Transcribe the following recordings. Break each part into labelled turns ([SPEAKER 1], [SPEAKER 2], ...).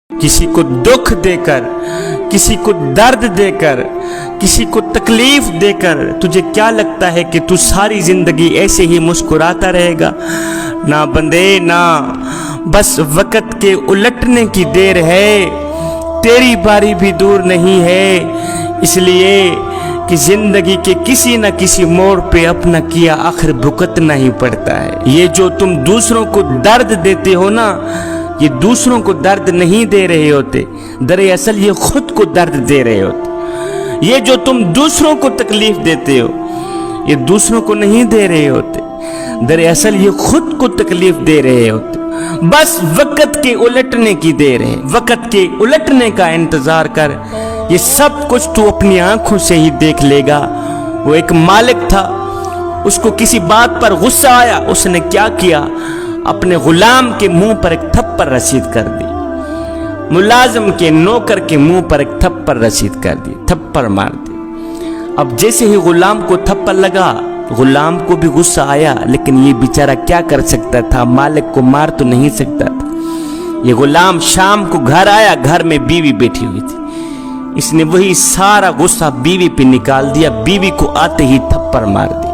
[SPEAKER 1] किसी को दुख देकर, किसी को दर्द देकर, किसी को तकलीफ देकर तुझे क्या लगता है कि तू सारी जिंदगी ऐसे ही मुस्कुराता रहेगा? ना बंदे ना, बस वक्त के उलटने की देर है, तेरी बारी भी दूर नहीं है। इसलिए कि जिंदगी के किसी न किसी मोड़ पे अपना किया आखिर भुगतना ही पड़ता है। ये जो तुम दूसरों को दर्द देते हो ना, ये दूसरों को दर्द नहीं दे रहे होते, दरअसल ये खुद को दर्द दे रहे होते। ये जो तुम दूसरों को तकलीफ देते हो, ये दूसरों को नहीं दे रहे होते, दरअसल ये खुद को तकलीफ दे रहे होते। बस वक्त के उलटने की देर है, वक्त के उलटने का इंतजार कर, ये सब कुछ तू अपनी आंखों से ही देख लेगा। वो एक मालिक था, उसको किसी बात पर गुस्सा आया, उसने क्या किया? अपने गुलाम के मुंह पर एक थप्पड़ रसीद कर दी, मुलाजिम के नौकर के मुंह पर एक थप्पड़ रसीद कर दी, थप्पड़ मार दी। अब जैसे ही गुलाम को थप्पड़ लगा, गुलाम को भी गुस्सा आया, लेकिन ये बेचारा क्या कर सकता था? मालिक को मार तो नहीं सकता था। ये गुलाम शाम को घर आया, घर में बीवी बैठी हुई थी, इसने वही सारा गुस्सा बीवी पे निकाल दिया, बीवी को आते ही थप्पड़ मार दी।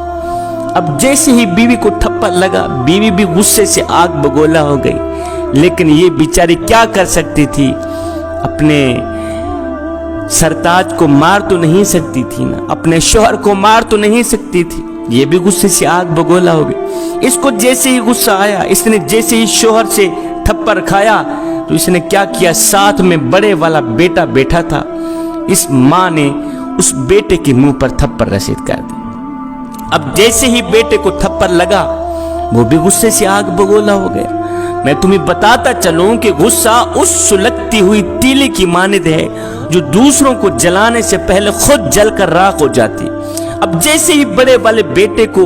[SPEAKER 1] अब जैसे ही बीवी को थप्पड़ लगा, बीवी भी गुस्से से आग बगोला हो गई, लेकिन ये बेचारी क्या कर सकती थी? अपने सरताज को मार तो नहीं सकती थी ना, अपने शोहर को मार तो नहीं सकती थी, ये भी गुस्से से आग बगोला हो गई। इसको जैसे ही गुस्सा आया, इसने जैसे ही शोहर से थप्पड़ खाया, तो इसने क्या किया? साथ में बड़े वाला बेटा बैठा था, इस माँ ने उस बेटे के मुंह पर थप्पड़ रसीद कर दी। अब जैसे ही बेटे को थप्पड़ लगा, वो भी गुस्से से आग बगोला हो गया। मैं तुम्हें बताता चलूं कि गुस्सा उस सुलगती हुई तीली की मानिंद है जो दूसरों को जलाने से पहले खुद जलकर राख हो जाती। अब जैसे ही बड़े वाले बेटे को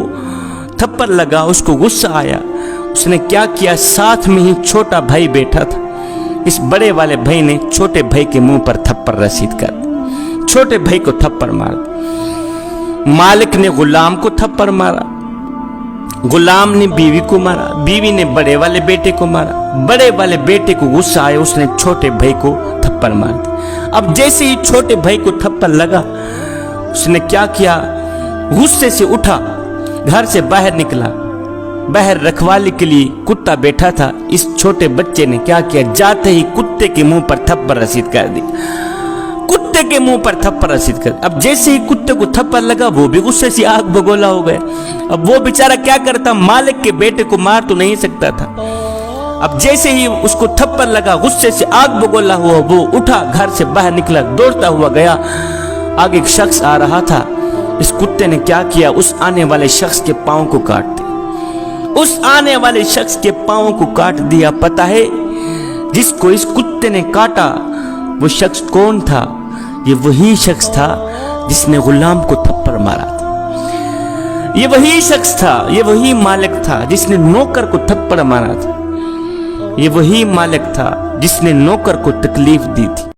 [SPEAKER 1] थप्पड़ लगा, उसको गुस्सा आया, उसने क्या किया? साथ में ही छोटा भाई बैठा था, इस बड़े वाले भाई ने छोटे भाई के मुंह पर थप्पड़ रसीद कर दी, छोटे भाई को थप्पड़ मार दी। मालिक ने गुलाम को थप्पड़ मारा, गुलाम ने बीवी को मारा, बीवी ने बड़े वाले बेटे को मारा, बड़े वाले बेटे को गुस्सा आया, उसने छोटे भाई को थप्पड़ मार दी। अब जैसे ही छोटे भाई को थप्पड़ लगा, उसने क्या किया? गुस्से से उठा, घर से बाहर निकला, बाहर रखवाली के लिए कुत्ता बैठा था, इस छोटे बच्चे ने क्या किया? जाते ही कुत्ते के मुंह पर थप्पड़ रसीद कर दी, कुत्ते के मुंह पर थप्पड़ रसीद कर। अब जैसे ही कुत्ते को थप्पड़ लगा, वो भी गुस्से से आग बगोला हो गया। अब वो बेचारा क्या करता? मालिक के बेटे को मार तो नहीं सकता था। अब जैसे ही उसको थप्पड़ लगा, गुस्से से आग बगोला हुआ, वो उठा, घर से बाहर निकला, दौड़ता हुआ गया। आगे एक शख्स आ रहा था, इस कुत्ते ने क्या किया? उस आने वाले शख्स के पांव को काट दिया, उस आने वाले शख्स के पांव को काट दिया। पता है जिसको इस कुत्ते ने काटा वो शख्स कौन था? ये वही शख्स था जिसने गुलाम को थप्पड़ मारा था। ये वही शख्स था, ये वही मालिक था जिसने नौकर को थप्पड़ मारा था। ये वही मालिक था जिसने नौकर को तकलीफ दी थी।